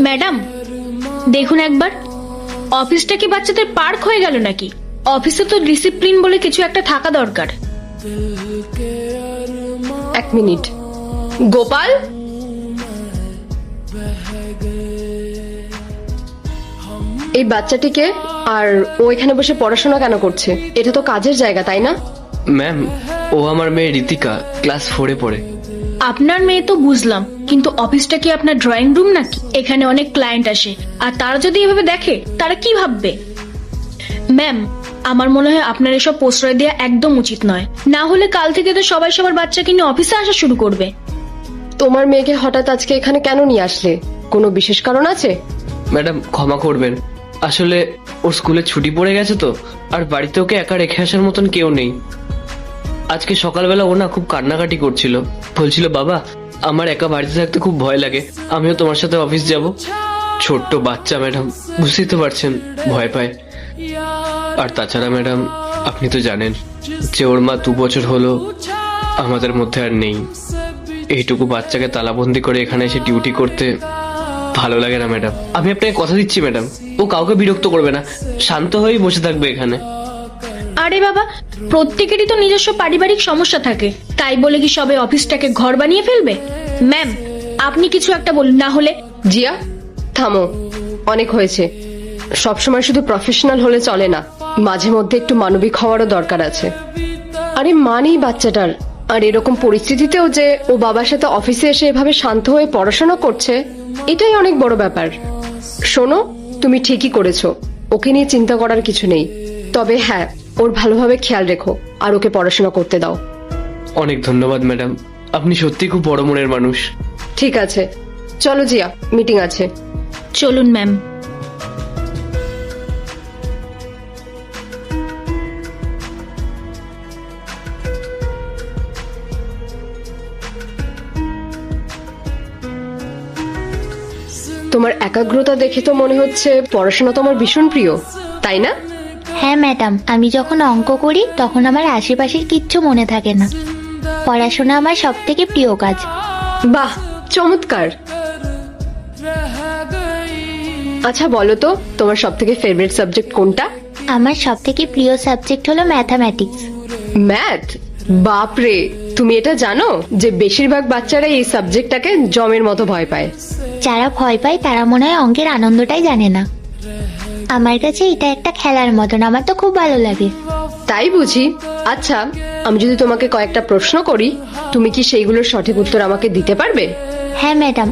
Madam দেখুন একবার, অফিসটা কি বাচ্চাদের পার্ক হয়ে গেল নাকি? অফিসে তো ডিসিপ্লিন বলে কিছু একটা থাকা দরকার। এক মিনিট, গোপাল, এই বাচ্চাটিকে আর ও এখানে বসে পড়াশোনা কেন করছে? এটা তো কাজের জায়গা, তাই না? ম্যাম, ও আমার মেয়ে ঋতিকা, ক্লাস 4-এ পড়ে। আপনার মেয়ে তো বুঝলাম, কিন্তু অফিসটা কি আপনার ড্রয়িং রুম নাকি? এখানে অনেক ক্লায়েন্ট আসে, আর তারা যদি এভাবে দেখে তারা কি ভাববে? ম্যাম, আমার মনে হয় আপনার এসব প্রশ্রয় দেওয়া একদম উচিত নয়। না হলে কাল থেকে তো সবাই সবার বাচ্চাকে নিয়ে অফিসে আসা শুরু করবে। তোমার মেয়েকে হঠাৎ আজকে এখানে কেন নিয়ে আসলে? কোনো বিশেষ কারণ আছে? ম্যাডাম ক্ষমা করবেন, আসলে ওর স্কুলে ছুটি পড়ে গেছে তো, আর বাড়িতে ওকে একা রেখে আসার মতন কেউ নেই। আজকে সকালবেলা ও না খুব কান্নাকাটি করছিল, বলছিল বাবা আমার একা বাড়িতে থাকতে খুব ভয় লাগে, আমিও তোমার সাথে অফিস যাব। ছোট্ট বাচ্চা ম্যাডাম, বুঝতেই তো পারছেন, ভয় পায়। আর তাছাড়া ম্যাডাম, আপনি তো জানেন যে ওর মা 2 বছর হলো আমাদের মধ্যে আর নেই। এইটুকু বাচ্চাকে তালাবন্দি করে এখানে এসে ডিউটি করতে ভালো লাগে না ম্যাডাম। আমি আপনাকে কথা দিচ্ছি ম্যাডাম, ও কাউকে বিরক্ত করবে না, শান্ত হয়েই বসে থাকবে এখানে। আরে বাবা, প্রত্যেকেরই তো নিজস্ব পারিবারিক সমস্যা থাকে, তাই বলে কি সবাই অফিসটাকে ঘর বানিয়ে ফেলবে? ম্যাম, আপনি কিছু একটা বলুন, না হলে। জিয়া, থামো, অনেক হয়েছে। সবসময় শুধু প্রফেশনাল হলে চলে না, মাঝে মধ্যে একটু মানবিক হওয়ারও দরকার আছে। আরে মানেই বাচ্চাটার, আর এরকম পরিস্থিতিতেও যে ও বাবার সাথে অফিসে এসে এভাবে শান্ত হয়ে পড়াশোনা করছে, এটাই অনেক বড় ব্যাপার। শোনো, তুমি ঠিকই করেছো, ওকে নিয়ে চিন্তা করার কিছু নেই। তবে হ্যাঁ, ওর ভালোভাবে খেয়াল রেখো আর ওকে পড়াশোনা করতে দাও। অনেক ধন্যবাদ ম্যাডাম, আপনি সত্যি খুব বড় মনের মানুষ। ঠিক আছে, চলো জিয়া, মিটিং আছে। চলুন ম্যাম। তোমার একাগ্রতা দেখে তো মনে হচ্ছে পড়াশোনা তোমার ভীষণ প্রিয়, তাই না? হ্যাঁ ম্যাডাম, আমি যখন অঙ্ক করি তখন আমার আশেপাশের কিচ্ছু মনে থাকে না। পড়াশোনা আমার সব থেকে প্রিয় কাজ। বাহ, চমৎকার। আচ্ছা বলো তো, তোমার সব থেকে ফেভারিট সাবজেক্ট কোনটা? আমার সব থেকে প্রিয় সাবজেক্ট হলো ম্যাথামেটিক্স। ম্যাথ? বাপরে, তুমি এটা জানো যে বেশিরভাগ বাচ্চারা এই সাবজেক্টটাকে জমের মতো ভয় পায়? যারা ভয় পায় তারা মনে হয় অঙ্কের আনন্দটাই জানে না। আমার কাছে এটা একটা খেলার মতন, আমার তো খুব ভালো লাগে। তাই বুঝি। আচ্ছা, আমি যদি তোমাকে কয়েকটা প্রশ্ন করি, তুমি কি সেইগুলোর সঠিক উত্তর আমাকে দিতে পারবে? হ্যাঁ ম্যাডাম।